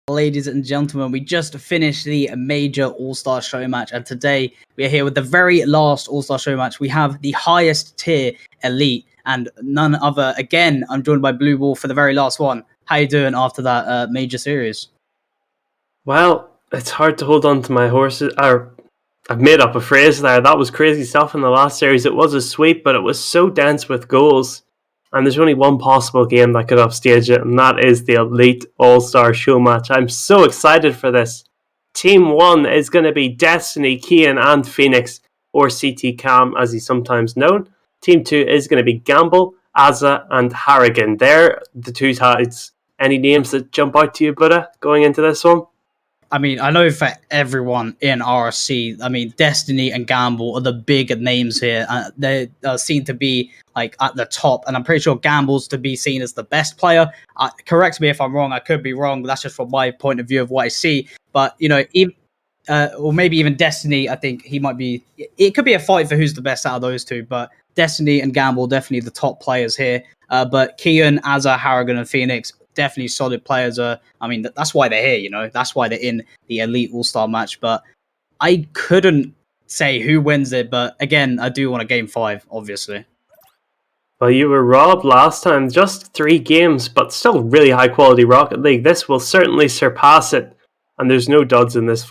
Ladies and gentlemen, we just finished the major All-Star Show match, and today we are here with the very last All-Star Show match. We have the highest tier elite, and none other. Again, I'm joined by Blue Wolf for the very last one. How you doing after that major series? Well, it's hard to hold on to my horses. I've made up a phrase there. That was crazy stuff in the last series. It was a sweep, but it was so dense with goals. And there's only one possible game that could upstage it, and that is the Elite All-Star Show match. I'm so excited for this. Team 1 is going to be Destiny, Kian, and Phoenix, or CT Cam as he's sometimes known. Team 2 is going to be Gamble, Azza, and Harrigan. They're the two sides. Any names that jump out to you, Buddha, going into this one? I mean, I know for everyone in RSC, I mean, Destiny and Gamble are the big names here. They seem to be like at the top, and I'm pretty sure Gamble's to be seen as the best player. Correct me if I'm wrong. I could be wrong. But that's just from my point of view of what I see. But you know, even, or maybe even Destiny. I think he might be. It could be a fight for who's the best out of those two. But Destiny and Gamble definitely the top players here. But Kian, Azza, Harrigan, and Phoenix, definitely solid players. I mean, that's why they're here, you know. That's why they're in the Elite All-Star match. But I couldn't say who wins it. But again, I do want a Game 5, obviously. Well, you were robbed last time. Just 3 games, but still really high-quality Rocket League. This will certainly surpass it. And there's no duds in this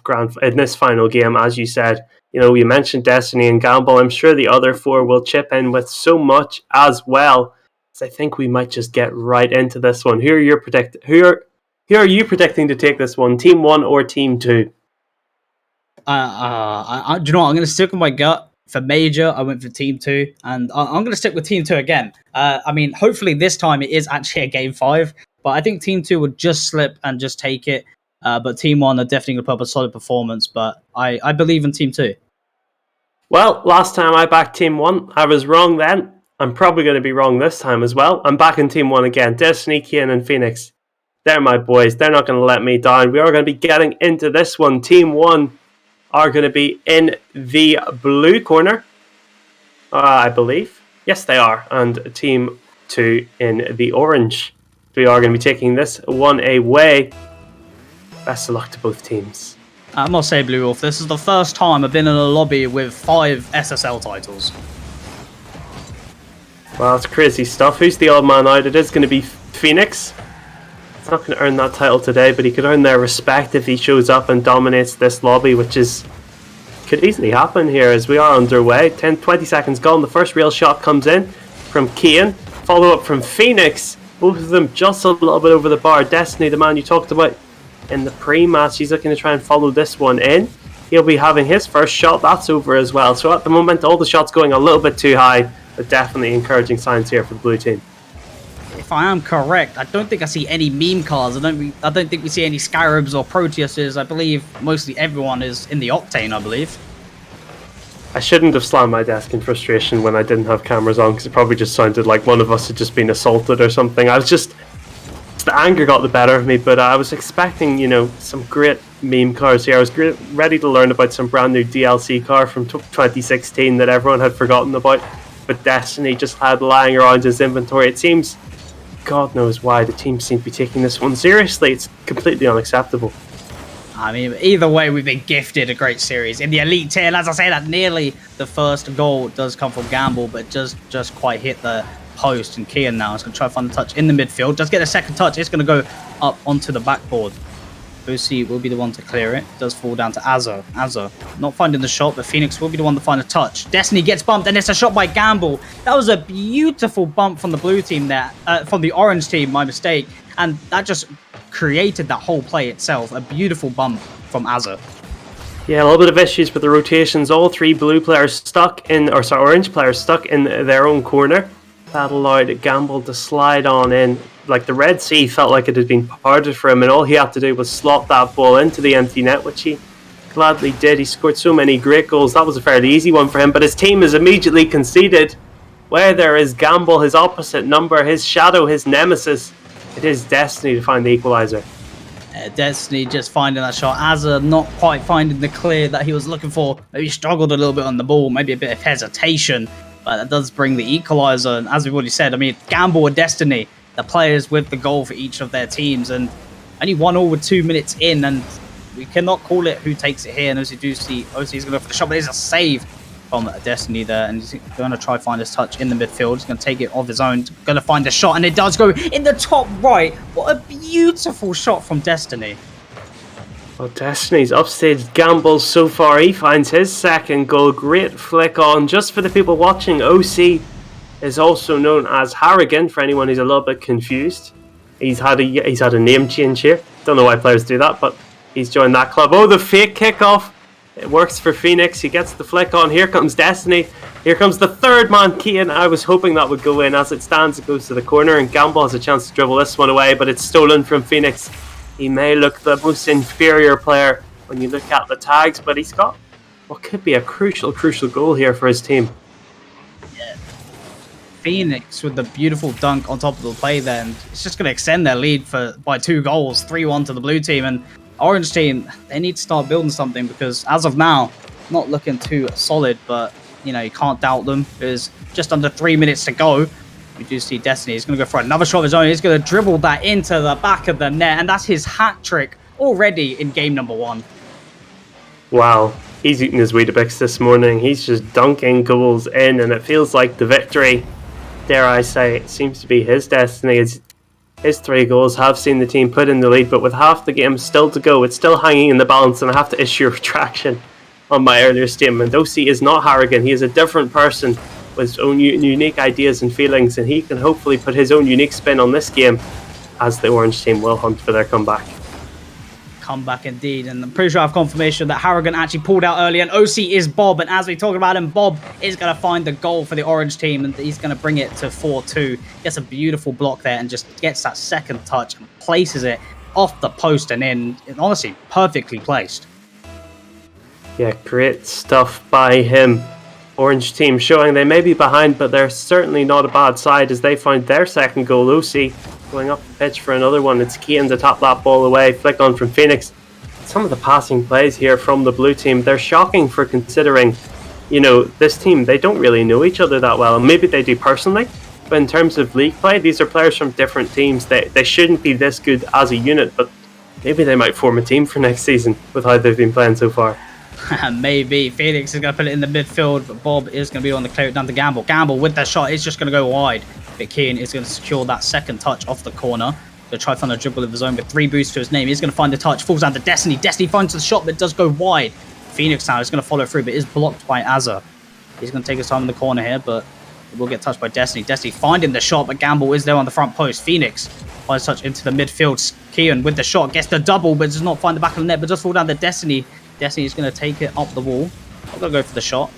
final game, as you said. You know, you mentioned Destiny and Gamble. I'm sure the other 4 will chip in with so much as well. I think we might just get right into this one. Who are you predicting to take this one? Team 1 or Team 2? Do you know what? I'm going to stick with my gut. For Major, I went for Team 2, and I'm going to stick with Team 2 again. I mean, hopefully this time it is actually a Game 5, but I think Team 2 would just slip and just take it. But Team 1 are definitely going to put up a solid performance, but I believe in Team 2. Well, last time I backed Team 1. I was wrong then. I'm probably going to be wrong this time as well. I'm back in Team 1 again. Destiny, Kian, and Phoenix. They're my boys. They're not going to let me down. We are going to be getting into this one. Team 1 are going to be in the blue corner, I believe. Yes, they are. And Team 2 in the orange. We are going to be taking this one away. Best of luck to both teams. I must say, Blue Wolf, this is the first time I've been in a lobby with 5 SSL titles. Well, it's crazy stuff. Who's the odd man out? It is going to be Phoenix. He's not going to earn that title today, but he could earn their respect if he shows up and dominates this lobby, which could easily happen here as we are underway. 20 seconds gone. The first real shot comes in from Kian. Follow up from Phoenix. Both of them just a little bit over the bar. Destiny, the man you talked about in the pre-match, he's looking to try and follow this one in. He'll be having his first shot. That's over as well. So at the moment, all the shots going a little bit too high. But definitely encouraging signs here for the blue team. If I am correct, I don't think I see any meme cards. I don't think we see any Scarabs or Proteuses. I believe mostly everyone is in the Octane, I believe. I shouldn't have slammed my desk in frustration when I didn't have cameras on, because it probably just sounded like one of us had just been assaulted or something. The anger got the better of me, but I was expecting, you know, some great meme cards here. I was ready to learn about some brand new DLC card from 2016 that everyone had forgotten about. But Destiny just had lying around his inventory. It seems, God knows why, the team seem to be taking this one seriously. It's completely unacceptable. I mean, either way, we've been gifted a great series. In the Elite tier, as I say, that nearly the first goal does come from Gamble, but just quite hit the post. And Kian now is going to try to find a touch in the midfield. Does get a second touch. It's going to go up onto the backboard. OC will be the one to clear it. Does fall down to Azza. Azza not finding the shot, but Phoenix will be the one to find a touch. Destiny gets bumped, and it's a shot by Gamble. That was a beautiful bump from the blue team there, from the orange team, my mistake. And that just created that whole play itself. A beautiful bump from Azza. Yeah, a little bit of issues with the rotations. All 3 orange players stuck in their own corner. That allowed Gamble to slide on in. Like the Red Sea felt like it had been parted for him, and all he had to do was slot that ball into the empty net, which he gladly did. He scored so many great goals. That was a fairly easy one for him, but his team is immediately conceded. Where there is Gamble, his opposite number, his shadow, his nemesis, it is Destiny to find the equaliser. Destiny just finding that shot. Azza not quite finding the clear that he was looking for. Maybe struggled a little bit on the ball, maybe a bit of hesitation, but that does bring the equaliser. And as we've already said, I mean, Gamble or Destiny, the players with the goal for each of their teams. And Only 1-1 with 2 minutes in, and we cannot call it who takes it here. And as you do see, OC is going to go for the shot, but there's a save from Destiny there, and he's going to try find his touch in the midfield. He's going to take it off his own, going to find a shot, and it does go in the top right. What a beautiful shot from Destiny. Well, Destiny's upstaged gambles so far. He finds his second goal. Great flick on. Just for the people watching, OC is also known as Harrigan, for anyone who's a little bit confused. He's had a name change here. Don't know why players do that, but he's joined that club. Oh, the fake kickoff. It works for Phoenix. He gets the flick on. Here comes Destiny. Here comes the third man, Keaton. I was hoping that would go in. As it stands, it goes to the corner, and Gamble has a chance to dribble this one away, but it's stolen from Phoenix. He may look the most inferior player when you look at the tags, but he's got what could be a crucial goal here for his team. Yeah. Phoenix with the beautiful dunk on top of the play there, and it's just going to extend their lead by 2 goals, 3-1 to the blue team. And Orange team, they need to start building something, because as of now, not looking too solid, but you can't doubt them. There's just under 3 minutes to go. We do see Destiny. He's going to go for another shot of his own. He's going to dribble that into the back of the net, and that's his hat trick already in game number 1. Wow, he's eating his Weetabix this morning. He's just dunking goals in, and it feels like the victory, dare I say, seems to be his destiny. His 3 goals have seen the team put in the lead, but with half the game still to go, it's still hanging in the balance, and I have to issue a retraction on my earlier statement. OC is not Harrigan. He is a different person with his own unique ideas and feelings, and he can hopefully put his own unique spin on this game, as the Orange team will hunt for their comeback. Comeback indeed, and I'm pretty sure I have confirmation that Harrigan actually pulled out early, and OC is Bob, and as we talk about him, Bob is going to find the goal for the Orange team, and he's going to bring it to 4-2. Gets a beautiful block there and just gets that second touch and places it off the post and in. Honestly, perfectly placed. Yeah, great stuff by him. Orange team showing they may be behind, but they're certainly not a bad side as they find their second goal. OC going up the pitch for another one. It's Keaton to tap that ball away. Flick on from Phoenix. Some of the passing plays here from the blue team, they're shocking for considering, this team, they don't really know each other that well. Maybe they do personally, but in terms of league play, these are players from different teams. They shouldn't be this good as a unit, but maybe they might form a team for next season with how they've been playing so far. Maybe. Phoenix is going to put it in the midfield, but Bob is going to be on the clear down to Gamble. Gamble with that shot is just going to go wide. But Keane is going to secure that second touch off the corner. Going to try to find a dribble of his own with 3 boosts to his name. He's going to find the touch, falls down to Destiny. Destiny finds the shot, but does go wide. Phoenix now is going to follow through, but is blocked by Azza. He's going to take his time in the corner here, but it will get touched by Destiny. Destiny finding the shot, but Gamble is there on the front post. Phoenix finds touch into the midfield. Keane with the shot, gets the double, but does not find the back of the net, but does fall down to Destiny. Destiny is going to take it up the wall. Not going to go for the shot.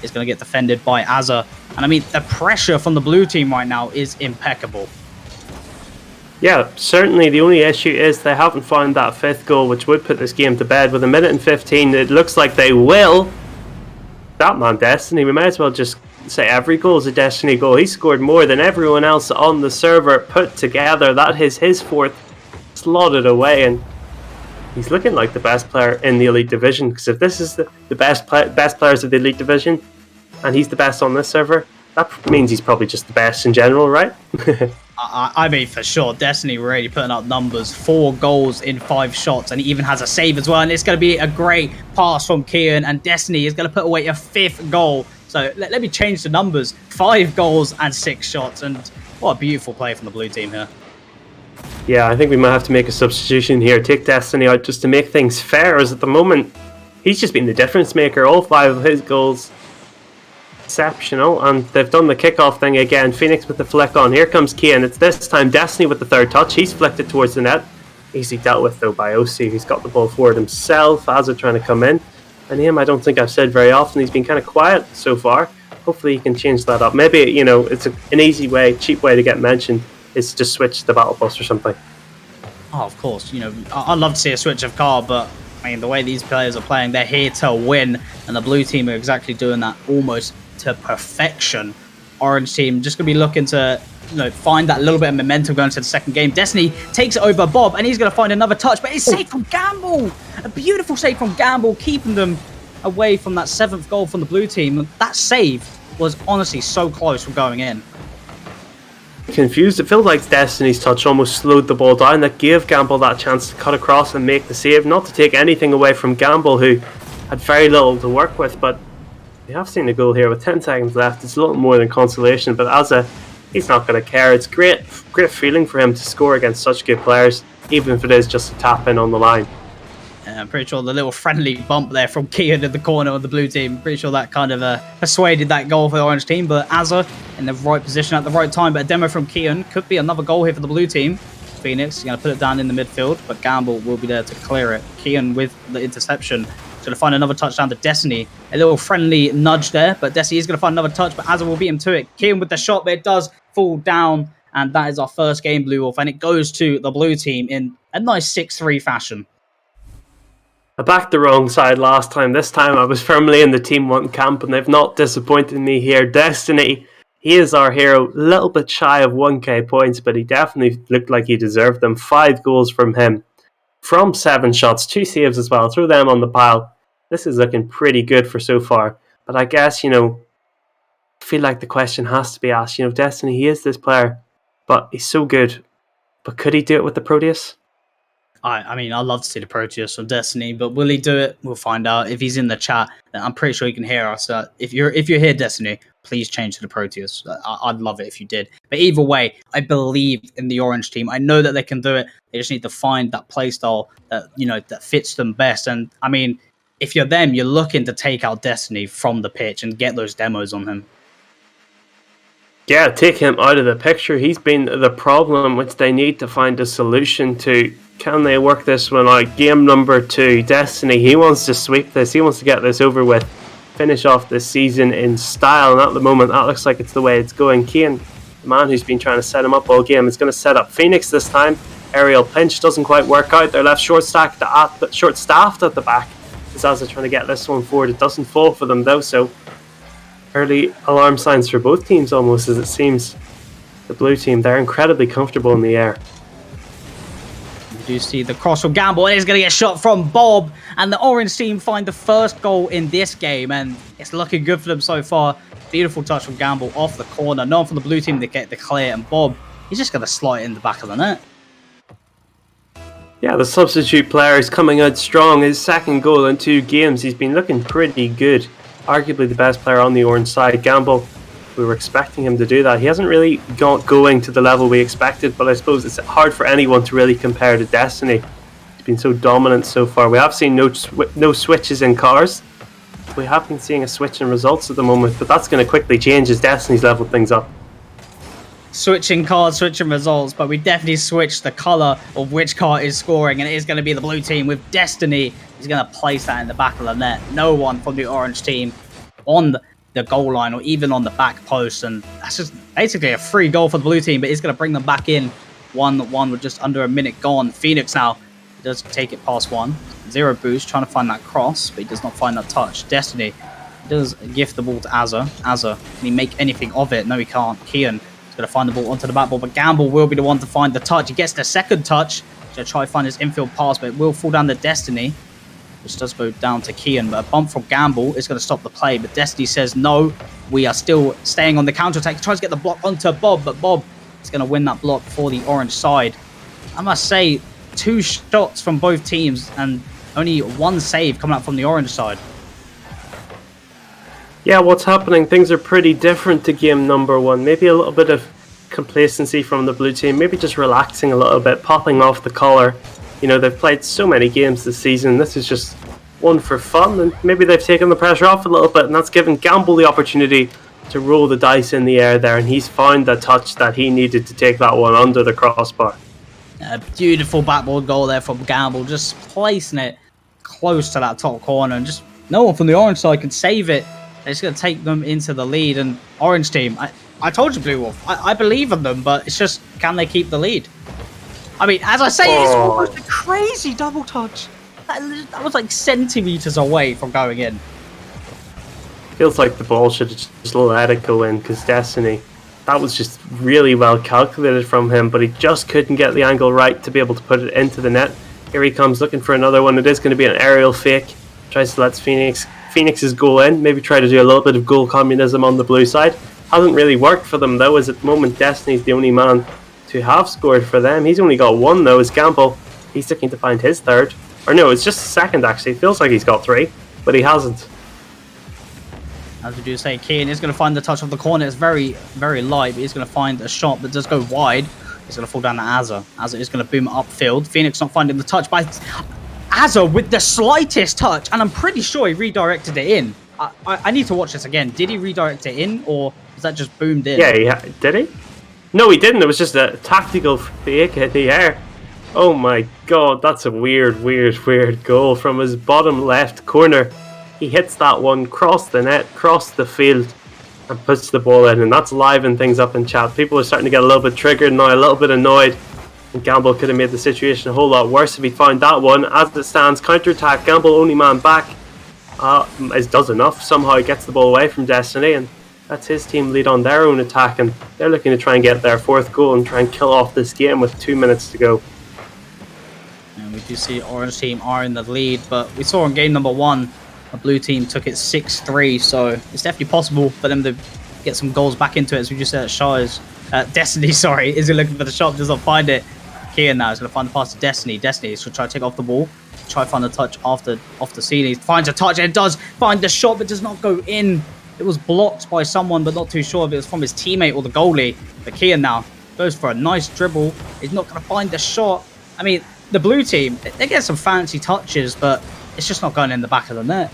It's going to get defended by Azza. And I mean, the pressure from the blue team right now is impeccable. Yeah, certainly the only issue is they haven't found that 5th goal, which would put this game to bed. With 1:15, it looks like they will. That man, Destiny, we might as well just say every goal is a Destiny goal. He scored more than everyone else on the server put together. That is his 4th, slotted away, and he's looking like the best player in the Elite Division, because if this is the best players of the Elite Division, and he's the best on this server, that means he's probably just the best in general, right? I mean, for sure, Destiny really putting up numbers. 4 goals in 5 shots, and he even has a save as well. And it's going to be a great pass from Kian, and Destiny is going to put away a 5th goal. So let me change the numbers. 5 goals and 6 shots, and what a beautiful play from the blue team here. Yeah, I think we might have to make a substitution here. Take Destiny out just to make things fair, as at the moment, he's just been the difference maker. All 5 of his goals exceptional, and they've done the kickoff thing again. Phoenix with the flick on. Here comes Kian. It's this time Destiny with the 3rd touch. He's flicked it towards the net. Easily dealt with though by OC. He's got the ball forward himself. Azza trying to come in. And him, I don't think I've said very often. He's been kind of quiet so far. Hopefully he can change that up. Maybe, it's an easy way, cheap way to get mentioned is to just switch the battle bus or something. Oh, of course. I'd love to see a switch of car, but I mean, the way these players are playing, they're here to win, and the blue team are exactly doing that almost to perfection. Orange team just going to be looking to find that little bit of momentum going into the second game. Destiny takes it over Bob, and he's going to find another touch, but it's safe from Gamble. A beautiful save from Gamble, keeping them away from that 7th goal from the blue team. That save was honestly so close from going in. confused. It felt like Destiny's touch almost slowed the ball down. That gave Gamble that chance to cut across and make the save. Not to take anything away from Gamble, who had very little to work with, but we have seen a goal here with 10 seconds left. It's a little more than consolation, but he's not going to care. It's great feeling for him to score against such good players, even if it is just a tap in on the line. I'm pretty sure the little friendly bump there from Kian in the corner of the blue team, pretty sure that kind of persuaded that goal for the orange team. But Azza in the right position at the right time. But a demo from Kian could be another goal here for the blue team. Phoenix is going to put it down in the midfield, but Gamble will be there to clear it. Kian with the interception. Going to find another touchdown to Destiny. A little friendly nudge there, but Destiny is going to find another touch, but Azza will beat him to it. Kian with the shot, but it does fall down. And that is our first game, Blue Wolf. And it goes to the blue team in a nice 6-3 fashion. I backed the wrong side last time. This time I was firmly in the Team 1 camp, and they've not disappointed me here. Destiny, he is our hero. A little bit shy of 1k points, but he definitely looked like he deserved them. 5 goals from him. From 7 shots, 2 saves as well. Throw them on the pile. This is looking pretty good for so far. But I guess, I feel like the question has to be asked. Destiny, he is this player, but he's so good. But could he do it with the Proteus? I mean, I'd love to see the Proteus from Destiny, but will he do it? We'll find out. If he's in the chat, then I'm pretty sure he can hear us. If you're here, Destiny, please change to the Proteus. I'd love it if you did. But either way, I believe in the orange team. I know that they can do it. They just need to find that playstyle that that fits them best. And I mean, if you're them, you're looking to take out Destiny from the pitch and get those demos on him. Yeah, take him out of the picture. He's been the problem which they need to find a solution to. Can they work this one out? Game number 2, Destiny. He wants to sweep this. He wants to get this over with. Finish off this season in style. And at the moment, that looks like it's the way it's going. Kian, the man who's been trying to set him up all game, is going to set up Phoenix this time. Aerial pinch doesn't quite work out. They're left short-staffed at the back. Azza trying to get this one forward. It doesn't fall for them though, so early alarm signs for both teams almost, as it seems. The blue team, they're incredibly comfortable in the air. You do see the cross from Gamble, and he's going to get shot from Bob, and the orange team find the first goal in this game, and it's looking good for them so far. Beautiful touch from Gamble off the corner. No one from the blue team to get the clear, and Bob, he's just going to slide it in the back of the net. Yeah, the substitute player is coming out strong. His second goal in 2 games. He's been looking pretty good. Arguably the best player on the orange side. Gamble, we were expecting him to do that. He hasn't really got going to the level we expected, but I suppose it's hard for anyone to really compare to Destiny. He's been so dominant so far. We have seen no switches in cars. We have been seeing a switch in results at the moment, but that's going to quickly change as Destiny's leveled things up. Switching cards, switching results, but we definitely switched the colour of which card is scoring, and it is going to be the blue team with Destiny. He's going to place that in the back of the net. No one from the orange team on the goal line or even on the back post, and that's just basically a free goal for the blue team, but he's going to bring them back in 1-1 with just under a minute gone. Phoenix now does take it past 1. 0 boost, trying to find that cross, but he does not find that touch. Destiny does gift the ball to Azza. Azza, can he make anything of it? No, he can't. Kian is going to find the ball onto the back ball, but Gamble will be the one to find the touch. He gets the second touch. He's going to try to find his infield pass, but it will fall down to Destiny, which does go down to Kian. But a bump from Gamble is going to stop the play, but Destiny says no. We are still staying on the counter-attack. He tries to get the block onto Bob, but Bob is going to win that block for the orange side. I must say, 2 shots from both teams and only 1 save coming out from the orange side. Yeah, what's happening? Things are pretty different to game number 1. Maybe a little bit of complacency from the blue team. Maybe just relaxing a little bit, popping off the collar. They've played so many games this season. This is just one for fun, and maybe they've taken the pressure off a little bit, and that's given Gamble the opportunity to roll the dice in the air there, and he's found the touch that he needed to take that one under the crossbar. A beautiful backboard goal there from Gamble, just placing it close to that top corner, and just no one from the orange side can save it. It's going to take them into the lead, and orange team, I told you, Blue Wolf, I believe in them, but it's just, can they keep the lead? I mean, as I say, it's almost a crazy double touch. That was like centimetres away from going in. Feels like the ball should have just let it go in, because Destiny, that was just really well calculated from him, but he just couldn't get the angle right to be able to put it into the net. Here he comes looking for another one. It is going to be an aerial fake. Tries to let Phoenix's goal in. Maybe try to do a little bit of goal communism on the blue side. Hasn't really worked for them though, as at the moment Destiny's the only man to have scored for them. He's only got one though, as Gamble, he's looking to find his third. Or no, it's just second actually. It feels like he's got three, but he hasn't. As we do say, Kian is going to find the touch of the corner. It's very, very light, but he's going to find a shot that does go wide. He's going to fall down to Azza. Azza is going to boom upfield. Phoenix not finding the touch by Azza with the slightest touch, and I'm pretty sure he redirected it in. I need to watch this again. Did he redirect it in, or was that just boomed in? Yeah, did he? No, he didn't. It was just a tactical fake in the air. Oh my god, that's a weird goal from his bottom left corner. He hits that one, cross the net, cross the field, and puts the ball in, and that's livening things up in chat. People are starting to get a little bit triggered now, a little bit annoyed. And Gamble could have made the situation a whole lot worse if he'd found that one. As it stands, counter-attack, Gamble only man back. Does enough, somehow he gets the ball away from Destiny, and that's his team lead on their own attack, and they're looking to try and get their fourth goal and try and kill off this game with 2 minutes to go. And we do see Orange team are in the lead, but we saw in game number 1, the blue team took it 6-3, so it's definitely possible for them to get some goals back into it, as we just said at Shires. Destiny, sorry, is he looking for the shot, does not find it. Kian now is going to find the pass to Destiny. Destiny is going to try to take off the ball, try to find the touch off the ceiling. He finds a touch, and it does find the shot, but does not go in. It was blocked by someone, but not too sure if it was from his teammate or the goalie. But Kian now goes for a nice dribble. He's not going to find the shot. I mean, the blue team, they get some fancy touches, but it's just not going in the back of the net.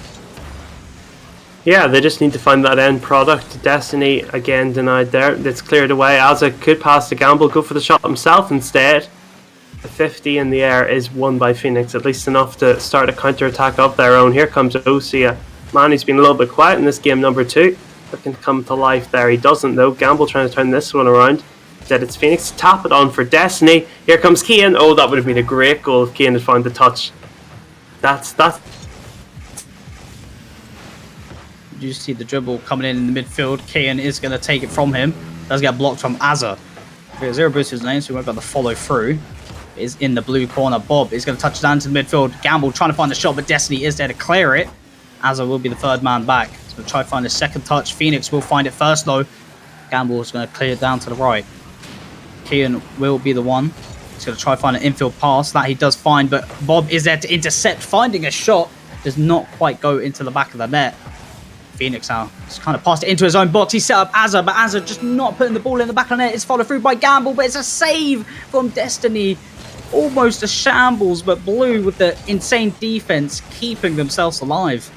Yeah, they just need to find that end product. Destiny, again, denied there. It's cleared away. Azza could pass to Gamble, go for the shot himself instead. The 50 in the air is won by Phoenix, at least enough to start a counter-attack of their own. Here comes Osia. Man, he's been a little bit quiet in this game number 2. Looking to come to life there. He doesn't, though. Gamble trying to turn this one around. Instead, it's Phoenix. Tap it on for Destiny. Here comes Kian. Oh, that would have been a great goal if Kian had found the touch. That's You see the dribble coming in the midfield. Kian is going to take it from him. Does get blocked from Azza. Zero boosts his lane, so we won't be able to follow through. Is in the blue corner. Bob is going to touch down to the midfield. Gamble trying to find the shot, but Destiny is there to clear it. Azza will be the third man back. He's going to try to find a second touch. Phoenix will find it first, though. Gamble is going to clear it down to the right. Kian will be the one. He's going to try to find an infield pass. That he does find, but Bob is there to intercept. Finding a shot does not quite go into the back of the net. Phoenix now just kind of passed it into his own box. He set up Azza, but Azza just not putting the ball in the back of the net. It's followed through by Gamble, but it's a save from Destiny. Almost a shambles, but Blue with the insane defense keeping themselves alive.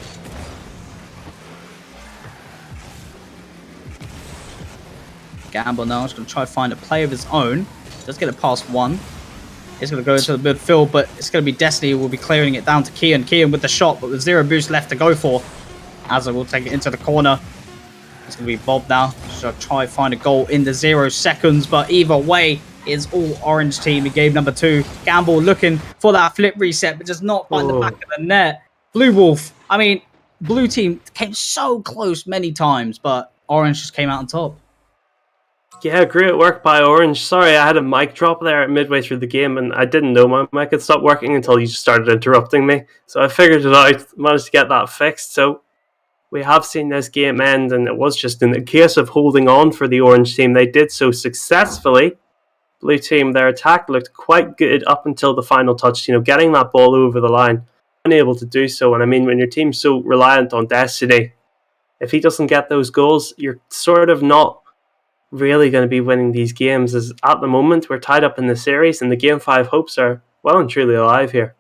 Gamble now is going to try to find a play of his own. Does get it past one. He's going to go into the midfield, but it's going to be Destiny who will be clearing it down to Kian. Kian with the shot, but with zero boost left to go for. Azza will take it into the corner. It's going to be Bob now. So try to find a goal in the 0 seconds, but either way, it's all Orange team in game number 2. Gamble looking for that flip reset, but does not find the back of the net. Blue Wolf, I mean, blue team came so close many times, but Orange just came out on top. Yeah, great work by Orange. Sorry, I had a mic drop there midway through the game, and I didn't know my mic had stopped working until you just started interrupting me. So I figured it out, managed to get that fixed. So we have seen this game end, and it was just in the case of holding on for the Orange team. They did so successfully. Blue team, their attack looked quite good up until the final touch, getting that ball over the line, unable to do so. And I mean, when your team's so reliant on Destiny, if he doesn't get those goals, you're sort of not really going to be winning these games, as at the moment we're tied up in the series and the game 5 hopes are well and truly alive here.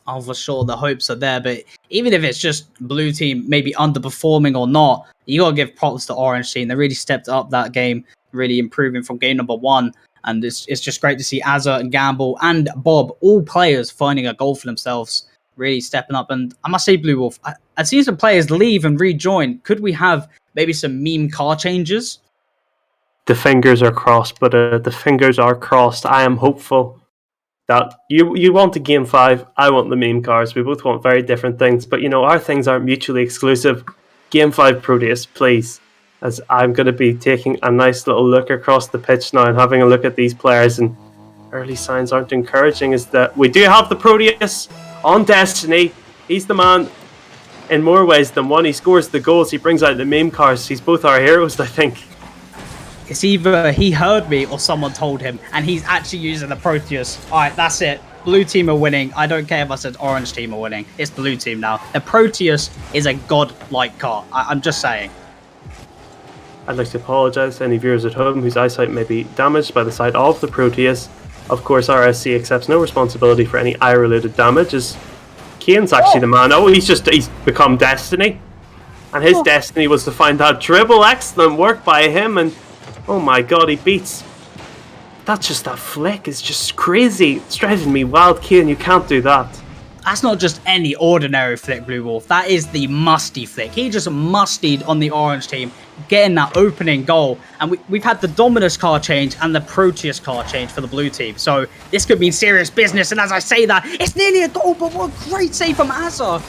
Oh, for sure, the hopes are there, but even if it's just blue team maybe underperforming or not, you gotta give props to Orange team. They really stepped up that game, really improving from game number 1, and it's just great to see Azza and Gamble and Bob, all players finding a goal for themselves, really stepping up. And I must say, Blue Wolf, I've seen some players leave and rejoin. Could we have maybe some meme car changes? The fingers are crossed, but the fingers are crossed. I am hopeful that you want the game 5, I want the meme cars. We both want very different things, but our things aren't mutually exclusive. Game 5 Proteus, please. As I'm going to be taking a nice little look across the pitch now and having a look at these players, and early signs aren't encouraging, is that we do have the Proteus on Destiny. He's the man in more ways than one. He scores the goals, he brings out the meme cars. He's both our heroes, I think. It's either he heard me or someone told him, and he's actually using the Proteus. All right, that's it. Blue team are winning. I don't care if I said orange team are winning. It's blue team now. The Proteus is a god-like car. I'm just saying. I'd like to apologise to any viewers at home whose eyesight may be damaged by the sight of the Proteus. Of course, RSC accepts no responsibility for any eye-related damage, as Kian's actually the man. Oh, he's become Destiny. And his destiny was to find that dribble. Excellent work by him, and oh my god, he beats. That's just that flick is just crazy. It's driving me wild, Kian. You can't do that. That's not just any ordinary flick, Blue Wolf. That is the musty flick. He just mustied on the orange team, getting that opening goal. And we've had the Dominus car change and the Proteus car change for the blue team. So this could be serious business. And as I say that, it's nearly a goal, but what a great save from Azza.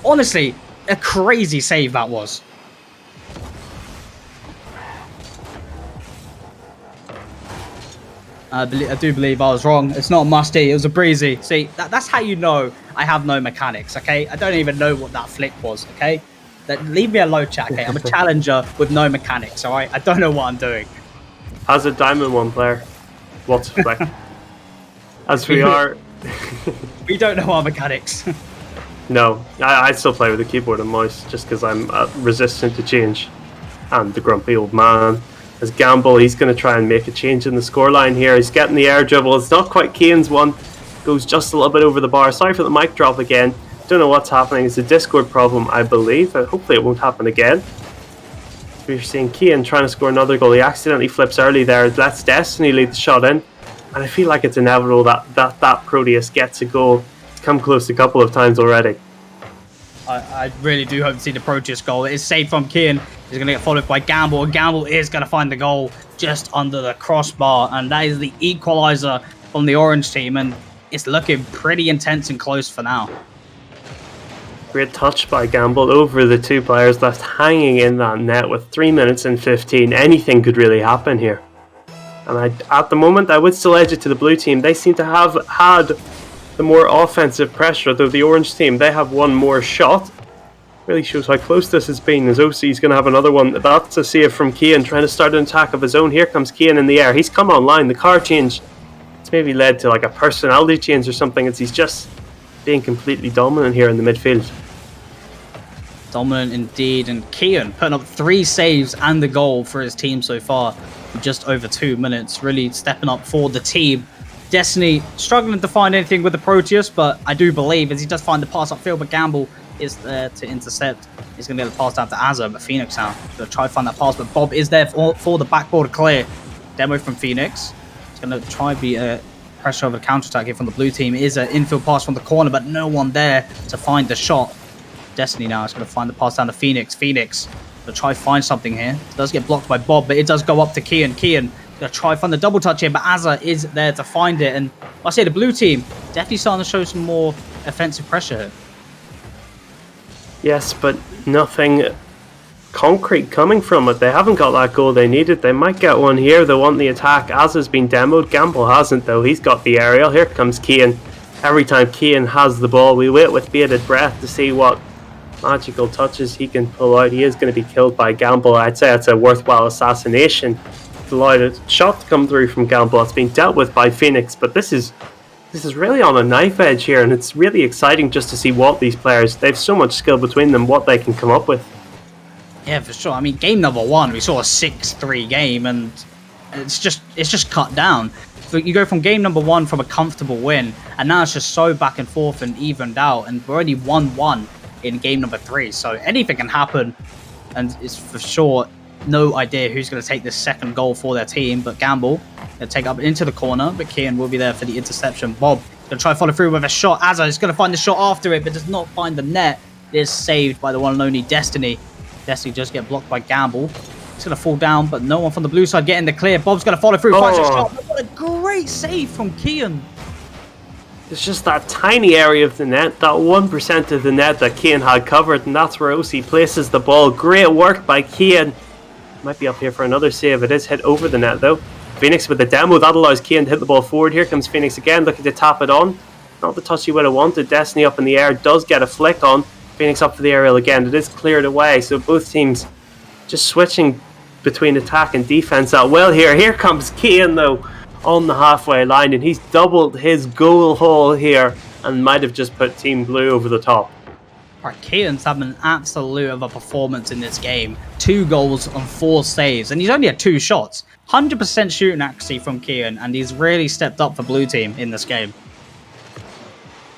Honestly, a crazy save that was. I do believe I was wrong. It's not musty. It was a breezy. See, that's how you know I have no mechanics, okay? I don't even know what that flick was, okay? Leave me alone, chat, okay? I'm a challenger with no mechanics, all right? I don't know what I'm doing. As a Diamond 1 player, what's a flick? As we are... We don't know our mechanics. No, I still play with a keyboard and mouse just because I'm resistant to change. And the grumpy old man. As Gamble, he's going to try and make a change in the scoreline here. He's getting the air dribble. It's not quite Kane's one. Goes just a little bit over the bar. Sorry for the mic drop again. Don't know what's happening. It's a Discord problem, I believe. Hopefully it won't happen again. We're seeing Kian trying to score another goal. He accidentally flips early there. Lets Destiny lead the shot in. And I feel like it's inevitable that Proteus gets a goal. It's come close a couple of times already. I really do hope to see the Proteus goal. It is saved from Kian. He's going to get followed by Gamble. And Gamble is going to find the goal just under the crossbar. And that is the equaliser from the orange team. And it's looking pretty intense and close for now. Great touch by Gamble over the two players left hanging in that net with 3 minutes and 15. Anything could really happen here. And at the moment, I would still edge it to the blue team. They seem to have had the more offensive pressure, though the orange team, they have one more shot. Really shows how close this has been, as OC's going to have another one. That's a save from Kian, trying to start an attack of his own. Here comes Kian in the air. He's come online. The car change, it's maybe led to like a personality change or something, as he's just being completely dominant here in the midfield. Dominant indeed, and Kian putting up 3 saves and the goal for his team so far in just over 2 minutes. Really stepping up for the team. Destiny struggling to find anything with the Proteus, but I do believe as he does find the pass upfield, but Gamble is there to intercept. He's going to get the pass down to Azza, but Phoenix now going to try to find that pass, but Bob is there for the backboard clear. Demo from Phoenix. He's going to try to be a pressure over the counter-attack here from the blue team. It is an infield pass from the corner, but no one there to find the shot. Destiny now is going to find the pass down to Phoenix. Phoenix going to try to find something here. It does get blocked by Bob, but it does go up to Kian. Kian going to try to find the double touch here, but Azza is there to find it. And I say the blue team definitely starting to show some more offensive pressure here. Yes, but nothing concrete coming from it. They haven't got that goal they needed. They might get one here. They want the attack. Azza's been demoed. Gamble hasn't, though. He's got the aerial. Here comes Kian. Every time Kian has the ball, we wait with bated breath to see what magical touches he can pull out. He is going to be killed by Gamble. I'd say it's a worthwhile assassination. Allowed a shot to come through from Gamble. It's been dealt with by Phoenix, but this is really on a knife edge here, and it's really exciting just to see what these players, they have so much skill between them, what they can come up with. Yeah, for sure. I mean, game number 1, we saw a 6-3 game, and it's just cut down. So you go from game number 1 from a comfortable win, and now it's just so back and forth and evened out, and we're already 1-1 in game number 3. So anything can happen, and it's for sure no idea who's going to take this second goal for their team, but Gamble going to take up into the corner, but Kian will be there for the interception. Bob going to try to follow through with a shot. Azza is going to find the shot after it, but does not find the net. It is saved by the one and only Destiny. Destiny just get blocked by Gamble. It's going to fall down, but no one from the blue side getting the clear. Bob's going to follow through, finds a shot. What a great save from Kian. It's just that tiny area of the net, that 1% of the net that Kian had covered, and that's where OC places the ball. Great work by Kian. Might be up here for another save. It is hit over the net, though. Phoenix with the demo. That allows Kian to hit the ball forward. Here comes Phoenix again, looking to tap it on. Not the touch he would have wanted. Destiny up in the air. Does get a flick on. Phoenix up for the aerial again. It is cleared away. So both teams just switching between attack and defense out well here. Here comes Kian though on the halfway line, and he's doubled his goal haul here and might have just put Team Blue over the top. Kian's having an absolute of a performance in this game. 2 goals on 4 saves, and he's only had 2 shots. 100% shooting accuracy from Kian, and he's really stepped up for Blue Team in this game.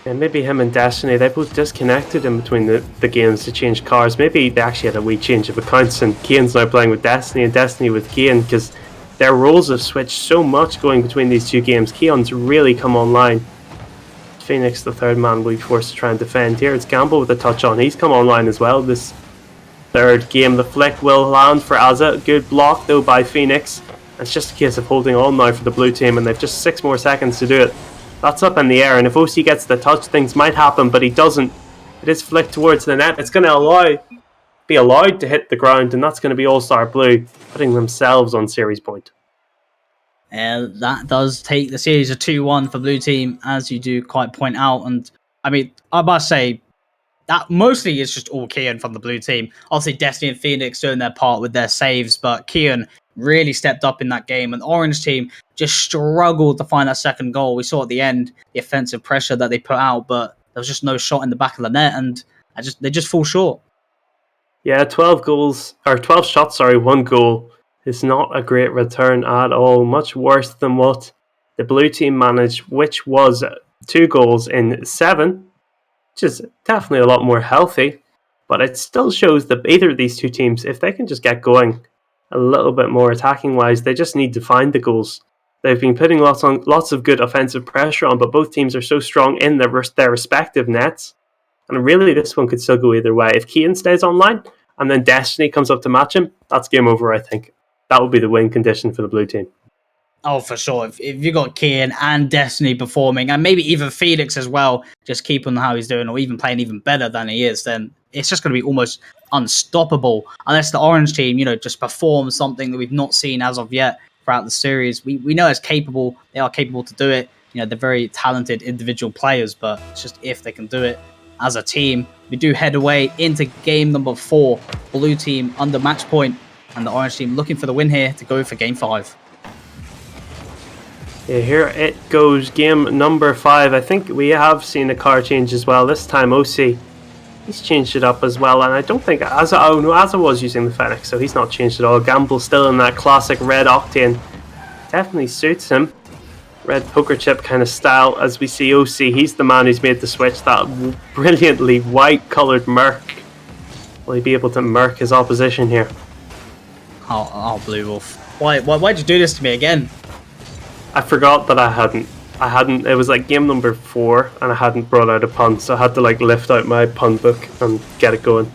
And maybe him and Destiny, they both disconnected in between the games to change cars. Maybe they actually had a wee change of accounts, and Kian's now playing with Destiny and Destiny with Kian, because their roles have switched so much going between these 2 games. Kian's really come online. Phoenix, the third man, will be forced to try and defend here. It's Gamble with a touch on. He's come online as well this third game. The flick will land for Azza. Good block though by Phoenix. It's just a case of holding on now for the blue team, and they've just 6 more seconds to do it. That's up in the air, and if OC gets the touch, things might happen, but he doesn't. It is flicked towards the net. It's going to be allowed to hit the ground, and that's going to be All-Star Blue, putting themselves on series point. That does take the series to 2-1 for Blue Team, as you do quite point out. And I mean, I must say that mostly is just all Kian from the Blue Team. Obviously, Destiny and Phoenix doing their part with their saves, but Kian really stepped up in that game. And the Orange Team just struggled to find that second goal. We saw at the end the offensive pressure that they put out, but there was just no shot in the back of the net, and they just fall short. Yeah, 12 shots, 1 goal. Is not a great return at all. Much worse than what the Blue Team managed, which was 2 goals in 7, which is definitely a lot more healthy. But it still shows that either of these 2 teams, if they can just get going a little bit more attacking wise, they just need to find the goals. They've been putting lots of good offensive pressure on, but both teams are so strong in their respective nets. And really, this one could still go either way. If Kian stays online and then Destiny comes up to match him, that's game over, I think. That would be the win condition for the Blue Team. Oh, for sure. If you got Kian and Destiny performing, and maybe even Felix as well, just keeping how he's doing, or even playing even better than he is, then it's just going to be almost unstoppable. Unless the Orange Team, just performs something that we've not seen as of yet throughout the series. We know it's capable. They are capable to do it. They're very talented individual players, but it's just if they can do it as a team. We do head away into game number 4. Blue Team under match point. And the Orange Team looking for the win here to go for Game 5. Yeah, here it goes. Game number 5. I think we have seen a car change as well. This time OC, he's changed it up as well. And I don't think Azza was using the Fennec, so he's not changed at all. Gamble's still in that classic red Octane. Definitely suits him. Red poker chip kind of style as we see OC. He's the man who's made the switch. That brilliantly white coloured Merc. Will he be able to Merc his opposition here? Oh, Blue Wolf. Why'd you do this to me again? I forgot that I hadn't, it was like game number 4 and I hadn't brought out a pun, so I had to lift out my pun book and get it going.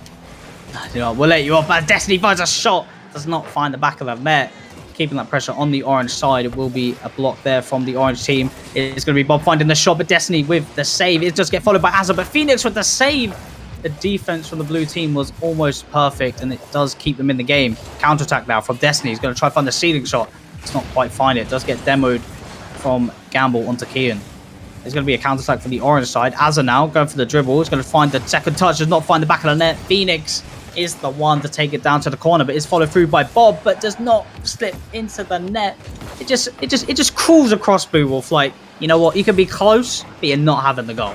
We'll let you off, but Destiny finds a shot, does not find the back of the net. Keeping that pressure on the orange side. It will be a block there from the Orange Team. It's going to be Bob finding the shot, but Destiny with the save. It does get followed by Azza, but Phoenix with the save. The defense from the Blue Team was almost perfect, and it does keep them in the game. Counterattack now from Destiny. He's going to try to find the ceiling shot. It's not quite find it. It does get demoed from Gamble onto Kian. There's going to be a counterattack from the orange side. Azza now going for the dribble. He's going to find the second touch. Does not find the back of the net. Phoenix is the one to take it down to the corner, but is followed through by Bob, but does not slip into the net. It just crawls across Blue Wolf. You know what? You can be close, but you're not having the goal.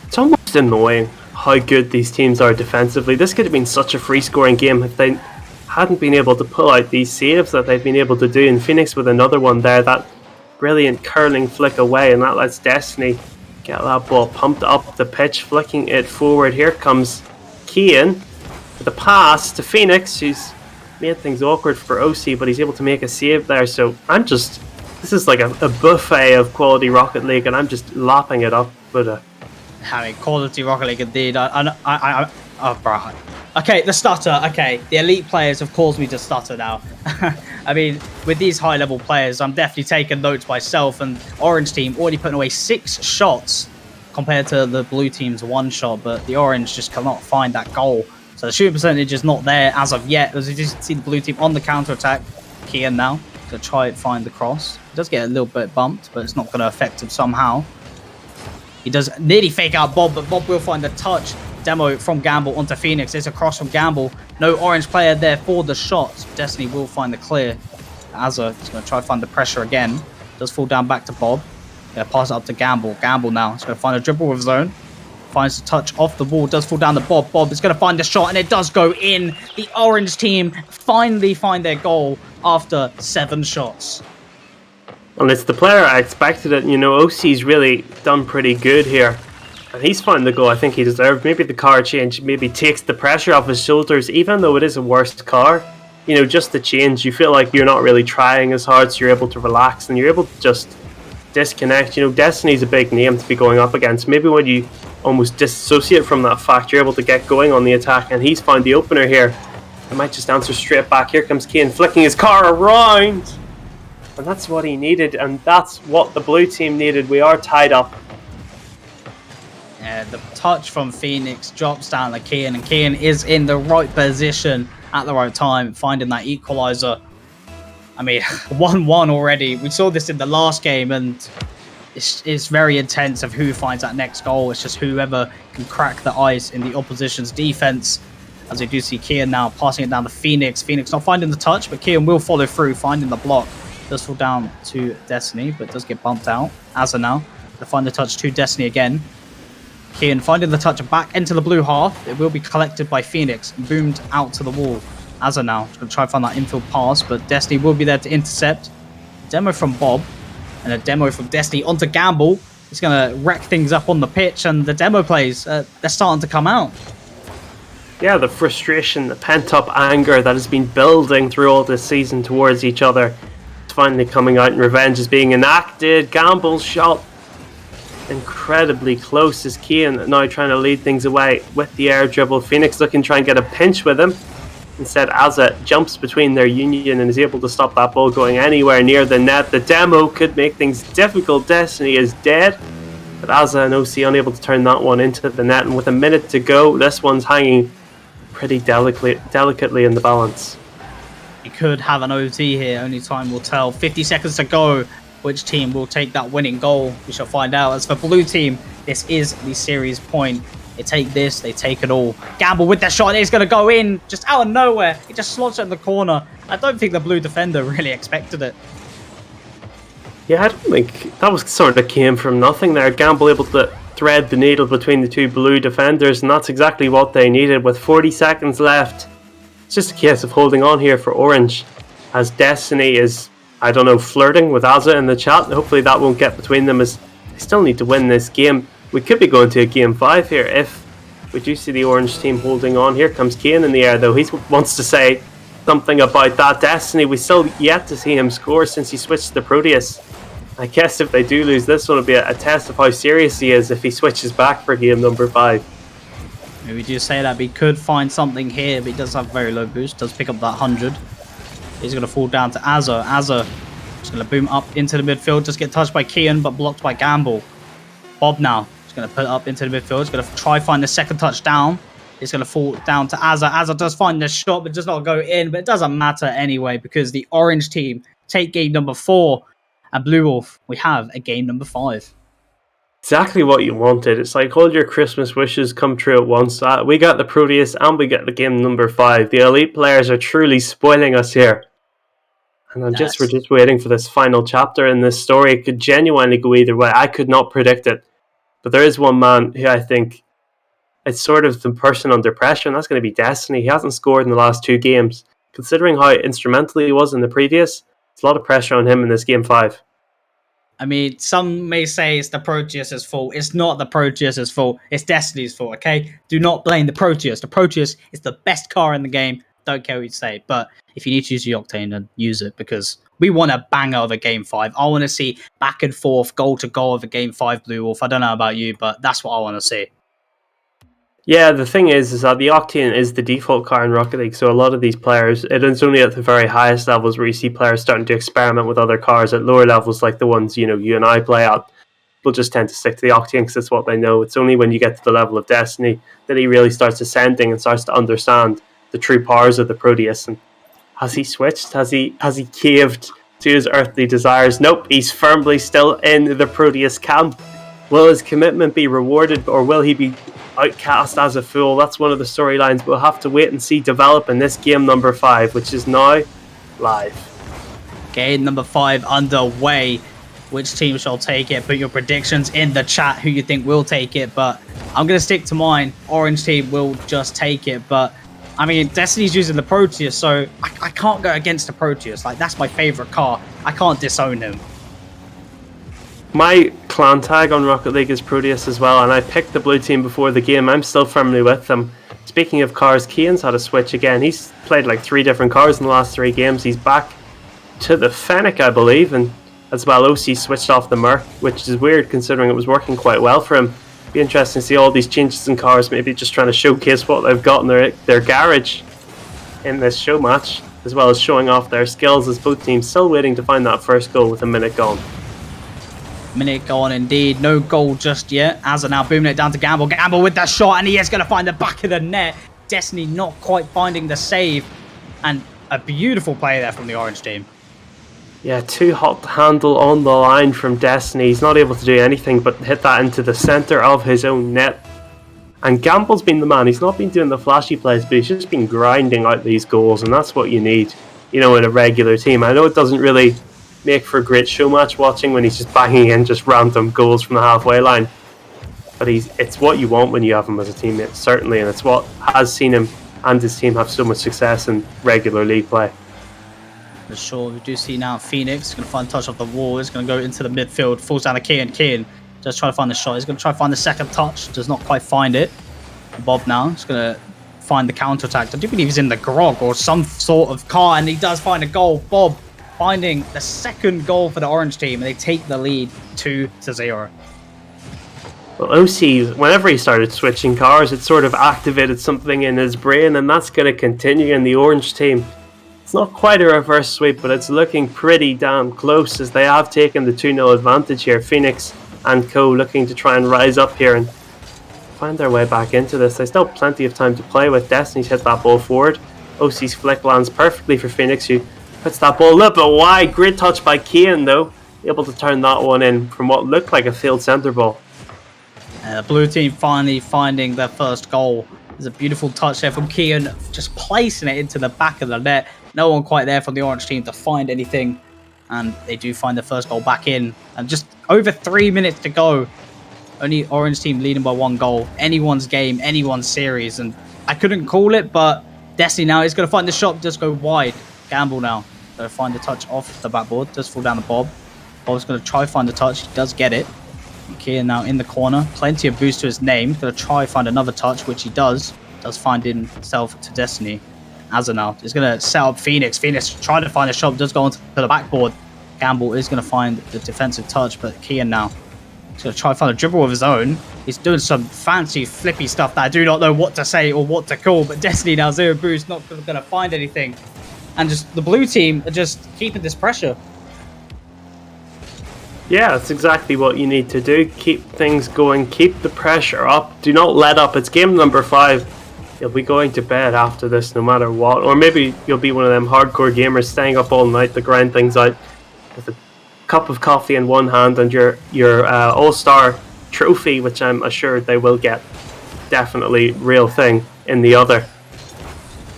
It's almost annoying how good these teams are defensively. This could have been such a free-scoring game if they hadn't been able to pull out these saves that they've been able to do. And Phoenix with another one there, that brilliant curling flick away, and that lets Destiny get that ball pumped up the pitch, flicking it forward. Here comes Kian with a pass to Phoenix, who's made things awkward for OC, but he's able to make a save there. So this is like a buffet of quality Rocket League, and I'm just lapping it up. But quality Rocket League indeed. Bro. Okay, the stutter. Okay, the elite players have caused me to stutter now. I mean, with these high-level players, I'm definitely taking notes myself. And Orange Team already putting away 6 shots compared to the Blue Team's 1 shot, but the Orange just cannot find that goal. So the shooting percentage is not there as of yet. As you just see the Blue Team on the counter-attack. Kian now to try and find the cross. It does get a little bit bumped, but it's not going to affect him somehow. He does nearly fake out Bob, but Bob will find the touch demo from Gamble onto Phoenix. It's across from Gamble. No orange player there for the shot. Destiny will find the clear. Azza is going to try to find the pressure again. Does fall down back to Bob. Going to pass it up to Gamble. Gamble now. He's going to find a dribble with zone. Finds the touch off the ball. Does fall down to Bob. Bob is going to find the shot, and it does go in. The orange team finally find their goal after 7 shots. And it's the player I expected it. You know, OC's really done pretty good here. And he's found the goal I think he deserved. Maybe the car change maybe takes the pressure off his shoulders, even though it is a worst car. You know, just the change, you feel like you're not really trying as hard, so you're able to relax and you're able to just disconnect. You know, Destiny's a big name to be going up against. Maybe when you almost disassociate from that fact, you're able to get going on the attack, and he's found the opener here. I might just answer straight back. Here comes Kane flicking his car around. And that's what he needed, and that's what the blue team needed. We are tied up. Yeah, the touch from Phoenix drops down to Kian, and Kian is in the right position at the right time, finding that equalizer. I mean, 1-1 already. We saw this in the last game, and it's very intense of who finds that next goal. It's just whoever can crack the ice in the opposition's defense. As we do see Kian now passing it down to Phoenix. Phoenix not finding the touch, but Kian will follow through, finding the block. Does fall down to Destiny, but does get bumped out. Azza now to find the touch to Destiny again. Kian finding the touch back into the blue half. It will be collected by Phoenix, boomed out to the wall. Azza now going to try to find that infield pass, but Destiny will be there to intercept. Demo from Bob, and a demo from Destiny onto Gamble. He's going to wreck things up on the pitch, and the demo plays, they're starting to come out. Yeah, the frustration, the pent-up anger that has been building through all this season towards each other, it's finally coming out, and revenge is being enacted. Gamble's shot incredibly close as Kian now trying to lead things away with the air dribble. Phoenix looking to try and get a pinch with him. Instead, Azza jumps between their union and is able to stop that ball going anywhere near the net. The demo could make things difficult. Destiny is dead, but Azza and OC unable to turn that one into the net. And with a minute to go, this one's hanging pretty delicately in the balance. You could have an OT here, only time will tell. 50 seconds to go. Which team will take that winning goal? We shall find out. As for blue team, this is the series point. They take this, they take it all. Gamble with that shot, it's going to go in just out of nowhere. It just slots it in the corner. I don't think the blue defender really expected it. Yeah, I don't think that was sort of came from nothing there. Gamble able to thread the needle between the two blue defenders, and that's exactly what they needed. With 40 seconds left, it's just a case of holding on here for Orange, as Destiny is, I don't know, flirting with Azza in the chat. Hopefully that won't get between them, as they still need to win this game. We could be going to a game 5 here if we do see the Orange team holding on. Here comes Kane in the air, though. He wants to say something about that. Destiny, we still yet to see him score since he switched to Proteus. I guess if they do lose this one, will be a test of how serious he is if he switches back for game number 5. We do say that we could find something here, but he does have very low boost. Does pick up that 100. He's going to fall down to Azza. Azza is going to boom up into the midfield. Just get touched by Kian, but blocked by Gamble. Bob now is going to put it up into the midfield. He's going to try find the second touchdown. It's going to fall down to Azza. Azza does find the shot, but does not go in. But it doesn't matter anyway, because the Orange team take game number 4. And Blue Wolf, we have a game number 5. Exactly what you wanted. It's like all your Christmas wishes come true at once. We got the Proteus and we get the game number 5. The elite players are truly spoiling us here. And we're just waiting for this final chapter in this story. It could genuinely go either way. I could not predict it. But there is one man who I think it's sort of the person under pressure, and that's going to be Destiny. He hasn't scored in the last 2 games. Considering how instrumental he was in the previous, it's a lot of pressure on him in this game 5. I mean, some may say it's the Proteus' fault. It's not the Proteus' fault. It's Destiny's fault, okay? Do not blame the Proteus. The Proteus is the best car in the game. Don't care what you say. But if you need to use your Octane, then use it, because we want a banger of a game 5. I want to see back and forth, goal to goal of a game 5 Blue Wolf. I don't know about you, but that's what I want to see. Yeah, the thing is that the Octane is the default car in Rocket League, so a lot of these players, it is only at the very highest levels where you see players starting to experiment with other cars. At lower levels, like the ones you and I play at, people just tend to stick to the Octane because it's what they know. It's only when you get to the level of Destiny that he really starts ascending and starts to understand the true powers of the Proteus. And has he switched? Has he caved to his earthly desires? Nope, he's firmly still in the Proteus camp. Will his commitment be rewarded, or will he be outcast as a fool. That's one of the storylines we'll have to wait and see develop in this game number 5, which is now live. Game number 5 underway. Which team shall take it? Put your predictions in the chat who you think will take it, but I'm going to stick to mine. Orange team will just take it, but I mean, Destiny's using the Proteus, so I can't go against the Proteus. Like, that's my favorite car. I can't disown him. My clan tag on Rocket League is Proteus as well, and I picked the blue team before the game. I'm still firmly with them. Speaking of cars, Kian's had a switch again. He's played like 3 different cars in the last 3 games. He's back to the Fennec, I believe, and as well, OC switched off the Merc, which is weird considering it was working quite well for him. Be interesting to see all these changes in cars, maybe just trying to showcase what they've got in their garage in this show match, as well as showing off their skills, as both teams still waiting to find that first goal with a minute gone. Minute gone indeed. No goal just yet. Azza now booming it down to Gamble. Gamble with that shot, and he is going to find the back of the net. Destiny not quite finding the save, and a beautiful play there from the orange team. Yeah, too hot to handle on the line from Destiny. He's not able to do anything but hit that into the centre of his own net. And Gamble's been the man. He's not been doing the flashy plays, but he's just been grinding out these goals, and that's what you need, you know, in a regular team. I know it doesn't really make for great show match watching when he's just banging in just random goals from the halfway line. But it's what you want when you have him as a teammate, certainly, and it's what has seen him and his team have so much success in regular league play. For sure, we do see now Phoenix going to find a touch off the wall. He's going to go into the midfield, falls down to Kian. Kian just trying to find the shot. He's going to try to find the second touch, does not quite find it. Bob now is going to find the counter attack. I do believe he's in the grog or some sort of car, and he does find a goal. Bob finding the second goal for the orange team, and they take the lead 2-0. Well, OC, whenever he started switching cars, it sort of activated something in his brain, and that's going to continue in the orange team. It's not quite a reverse sweep, but it's looking pretty damn close, as they have taken the 2-0 advantage here. Phoenix and co looking to try and rise up here and find their way back into this. They still have plenty of time to play with. Destiny's hit that ball forward. OC's flick lands perfectly for Phoenix, who puts that ball a little bit wide. Great touch by Kian, though, able to turn that one in from what looked like a field centre ball. The blue team finally finding their first goal. There's a beautiful touch there from Kian, just placing it into the back of the net. No one quite there from the orange team to find anything, and they do find the first goal back in. And just over 3 minutes to go. Only orange team leading by 1 goal. Anyone's game, anyone's series, and I couldn't call it, but Destiny now is going to find the shot, just go wide. Gamble now, going to find the touch off the backboard, does fall down to Bob. Bob's going to try to find the touch, he does get it. Kian now in the corner, plenty of boost to his name, going to try find another touch, which he does find himself to Destiny. Azza now is going to set up Phoenix. Phoenix trying to find a shot, does go onto the backboard. Gamble is going to find the defensive touch, but Kian now is going to try to find a dribble of his own. He's doing some fancy flippy stuff that I do not know what to say or what to call, but Destiny now 0 boost, not going to find anything. And just the blue team are just keeping this pressure. Yeah, that's exactly what you need to do. Keep things going, keep the pressure up, do not let up. It's game number 5. You'll be going to bed after this no matter what, or maybe you'll be one of them hardcore gamers staying up all night to grind things out with a cup of coffee in one hand and your all-star trophy, which I'm assured they will get, definitely real thing, in the other.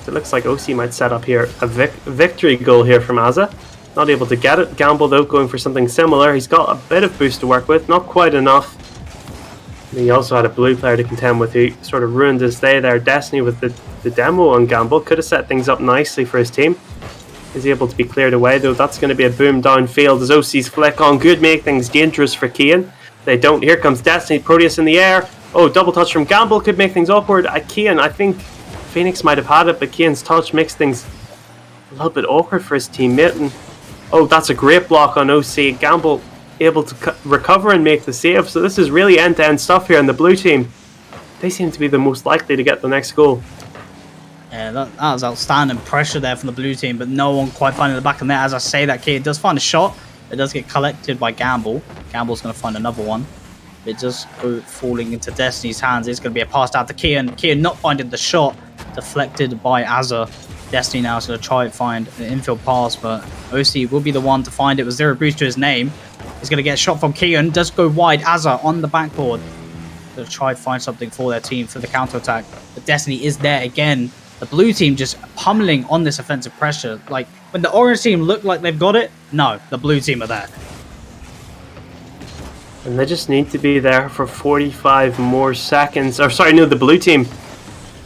It looks like OC might set up here a victory goal here from Azza. Not able to get it. Gamble, though, going for something similar. He's got a bit of boost to work with, not quite enough. And he also had a blue player to contend with who sort of ruined his day there. Destiny with the demo on Gamble could have set things up nicely for his team. Is able to be cleared away, though. That's going to be a boom downfield as OC's flick on could make things dangerous for Kian. They don't. Here comes Destiny. Proteus in the air. Oh, double touch from Gamble could make things awkward. Kian, I think Phoenix might have had it, but Kian's touch makes things a little bit awkward for his teammate. And oh, that's a great block on OC. Gamble able to recover and make the save. So this is really end-to-end stuff here in the blue team. They seem to be the most likely to get the next goal. Yeah, that was outstanding pressure there from the blue team, but no one quite finding the back of the net. As I say, that kid does find a shot. It does get collected by Gamble. Gamble's going to find another one. It does go falling into Destiny's hands. It's going to be a pass out to Kian. Kian not finding the shot. Deflected by Azza. Destiny now is going to try and find an infield pass, but OC will be the one to find it with 0 boost to his name. He's going to get a shot from Kian. Does go wide. Azza on the backboard. to try to find something for their team for the counter-attack. But Destiny is there again. The blue team just pummeling on this offensive pressure. Like, when the orange team look like they've got it, no, the blue team are there. And they just need to be there for 45 more seconds. Or sorry, no, the blue team,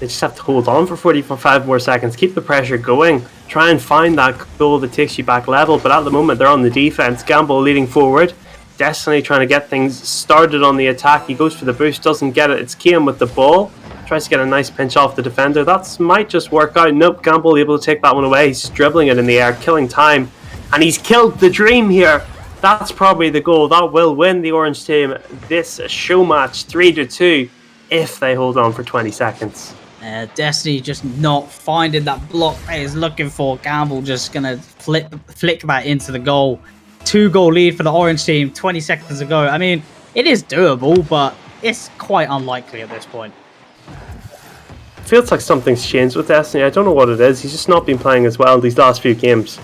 they just have to hold on for 45 more seconds. Keep the pressure going. Try and find that goal that takes you back level. But at the moment, they're on the defense. Gamble leading forward. Destiny trying to get things started on the attack. He goes for the boost, doesn't get it. It's Kian with the ball. Tries to get a nice pinch off the defender. That might just work out. Nope, Gamble able to take that one away. He's just dribbling it in the air, killing time. And he's killed the dream here. That's probably the goal. That will win the orange team this show match 3-2 if they hold on for 20 seconds. Destiny just not finding that block that he's looking for. Gamble just going to flick that into the goal. 2-goal lead for the orange team, 20 seconds to go. I mean, it is doable, but it's quite unlikely at this point. Feels like something's changed with Destiny. I don't know what it is. He's just not been playing as well these last few games.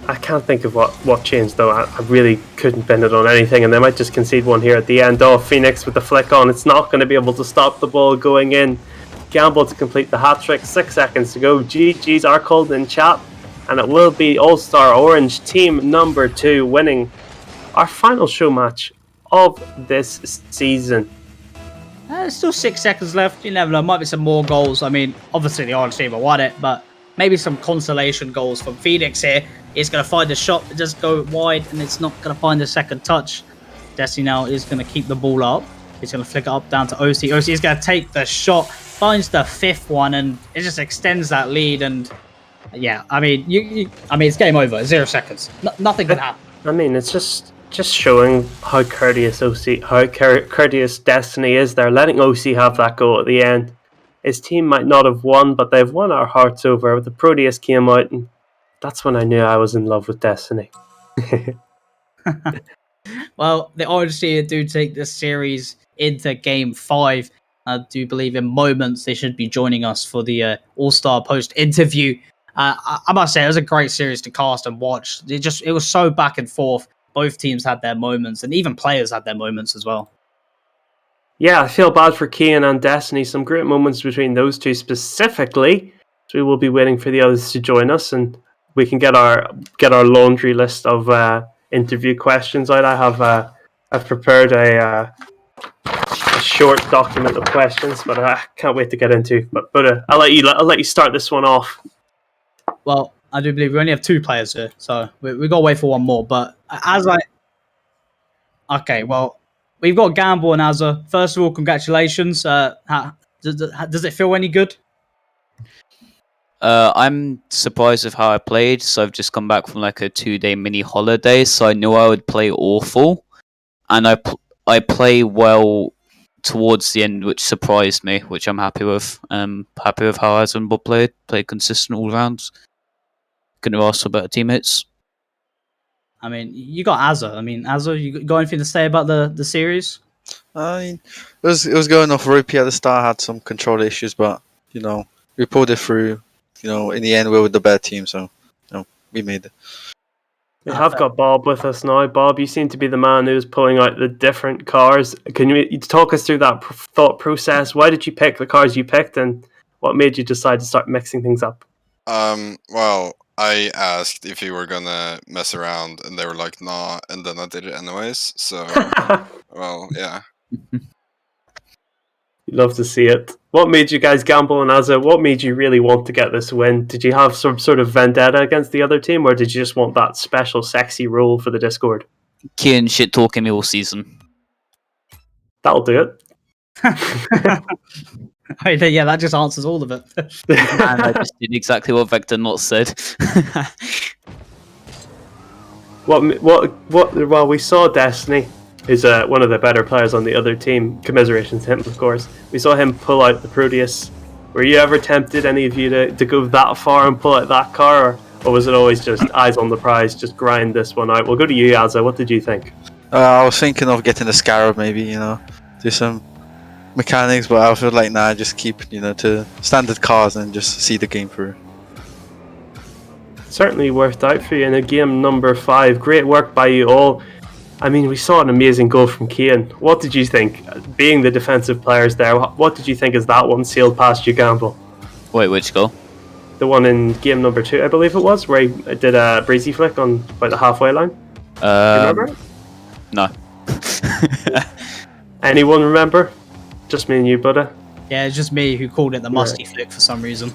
I can't think of what changed though. I really couldn't pin it on anything, and they might just concede one here at the end. Oh, Phoenix with the flick on. It's not going to be able to stop the ball going in. Gamble to complete the hat-trick. 6 seconds to go. GG's are called in chat, and it will be All-Star Orange team number 2 winning our final show match of this season. There's still 6 seconds left. You never know. Might be some more goals. I mean, obviously the orange team will won it, but maybe some consolation goals from Phoenix here. He's going to find a shot, just go wide, and it's not going to find a second touch. Destiny now is going to keep the ball up. He's going to flick it up down to OC. OC is going to take the shot, finds the 5th one, and it just extends that lead. And yeah, I mean, it's game over. 0 seconds. Nothing can happen. I mean, it's just showing how courteous courteous Destiny is. They're letting OC have that goal at the end. His team might not have won, but they've won our hearts over. The Proteus came out, and that's when I knew I was in love with Destiny. Well, the orange team do take this series into game 5. I do believe in moments they should be joining us for the All-Star Post interview. I must say, it was a great series to cast and watch. It was so back and forth. Both teams had their moments, and even players had their moments as well. Yeah, I feel bad for Kian and Destiny. Some great moments between those two specifically. So we will be waiting for the others to join us, and we can get our laundry list of interview questions out. I've prepared a short document of questions, but I can't wait to get into. But I'll let you start this one off. Well, I do believe we only have 2 players here, so we got to wait for one more. But okay, well, we've got Gamble and Azza. First of all, congratulations. Does it feel any good? I'm surprised with how I played. So I've just come back from like a 2-day mini holiday, so I knew I would play awful, and I play well towards the end, which surprised me, which I'm happy with. Happy with how Azza and Bob played consistent all rounds. Couldn't have asked for better teammates. I mean, you got Azza. I mean, Azza, you got anything to say about the series? I mean, it was going off ropey at the start. Had some control issues, but we pulled it through. In the end, we were the better team, so we made it. We have got Bob with us now. Bob, you seem to be the man who's pulling out the different cars. Can you talk us through that thought process? Why did you pick the cars you picked, and what made you decide to start mixing things up? Well, I asked if you were gonna mess around, and they were like, "Nah," and then I did it anyways. So, well, yeah. You'd love to see it. What made you guys gamble on Azza? What made you really want to get this win? Did you have some sort of vendetta against the other team, or did you just want that special sexy role for the Discord? Kian shit talking me all season. That'll do it. Yeah, that just answers all of it. And I just did exactly what Vector not said. Well, we saw Destiny is one of the better players on the other team. Commiserations to him, of course. We saw him pull out the Proteus. Were you ever tempted, any of you, to go that far and pull out that car, or was it always just eyes on the prize, just grind this one out? We'll go to you, Azza. What did you think? I was thinking of getting the Scarab, maybe, do some mechanics, but I feel like, nah, just keep, to standard cars and just see the game through. Certainly worked out for you in a game number 5. Great work by you all. I mean, we saw an amazing goal from Keane. What did you think? Being the defensive players there, what did you think as that one sailed past you, Gamble? Wait, which goal? The one in game number 2, I believe it was, where he did a breezy flick on about the halfway line. Do you remember? No. Anyone remember? Just me and you, Buddha. Yeah, it's just me who called it the musty flick for some reason.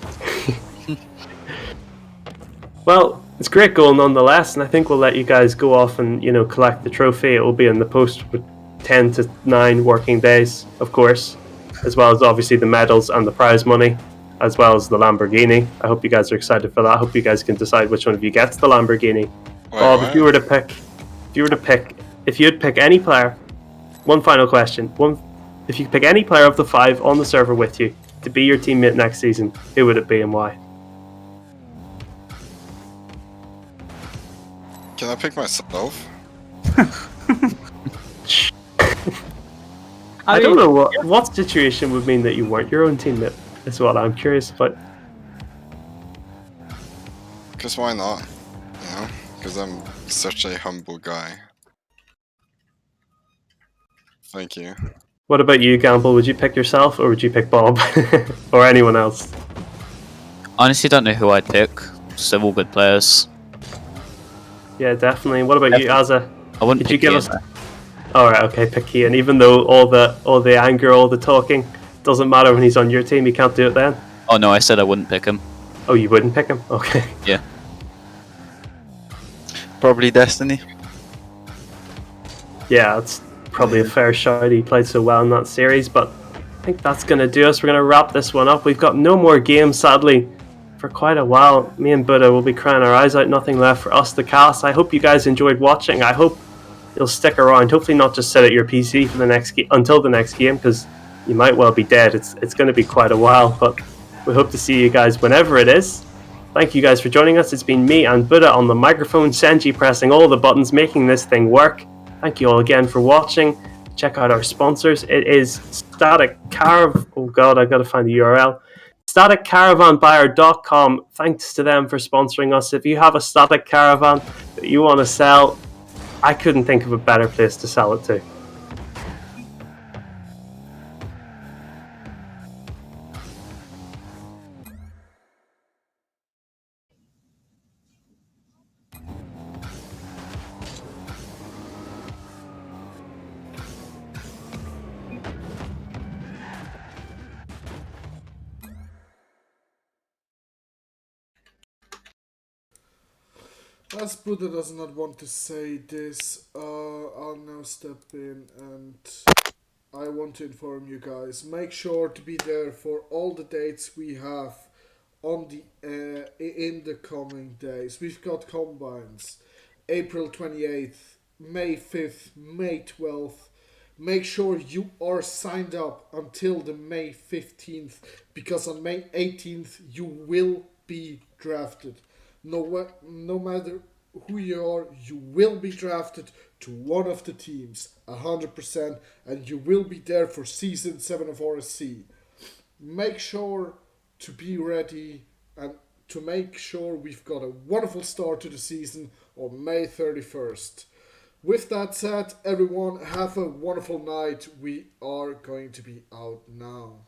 Well, it's a great goal nonetheless, and I think we'll let you guys go off and collect the trophy. It will be in the post with 10 to 9 working days, of course, as well as obviously the medals and the prize money, as well as the Lamborghini. I hope you guys are excited for that. I hope you guys can decide which one of you gets the Lamborghini. Bob, if you would pick any player, one final question. If you could pick any player of the 5 on the server with you to be your teammate next season, who would it be and why? Can I pick myself? I don't know what situation would mean that you weren't your own teammate. Is what I'm curious about. Because why not? Because I'm such a humble guy. Thank you. What about you, Gamble? Would you pick yourself or would you pick Bob or anyone else? Honestly, don't know who I'd pick. They're all good players. Yeah, definitely. What about you, Azza? I wouldn't Did you pick give Ian. us? All right, okay, pick Keane. Even though all the anger, all the talking doesn't matter when he's on your team, you can't do it then. Oh no, I said I wouldn't pick him. Oh, you wouldn't pick him? Okay. Yeah. Probably Destiny. Yeah, it's probably a fair shout. He played so well in that series, but I think that's going to do us. We're going to wrap this one up. We've got no more games, sadly, for quite a while. Me and Buddha will be crying our eyes out. Nothing left for us to cast. I hope you guys enjoyed watching. I hope you'll stick around. Hopefully not just sit at your PC for the next until the next game, because you might well be dead. It's going to be quite a while, but we hope to see you guys whenever it is. Thank you guys for joining us. It's been me and Buddha on the microphone, Senji pressing all the buttons, making this thing work. Thank you all again for watching. Check out our sponsors. It is Static Caravan. Oh god, I've got to find the URL. StaticCaravanBuyer.com. Thanks to them for sponsoring us. If you have a static caravan that you want to sell, I couldn't think of a better place to sell it to. As Buddha does not want to say this, I'll now step in and I want to inform you guys. Make sure to be there for all the dates we have on the in the coming days. We've got combines, April 28th, May 5th, May 12th. Make sure you are signed up until the May 15th, because on May 18th you will be drafted. No matter who you are, you will be drafted to one of the teams, 100%, and you will be there for Season 7 of RSC. Make sure to be ready and to make sure we've got a wonderful start to the season on May 31st. With that said, everyone, have a wonderful night. We are going to be out now.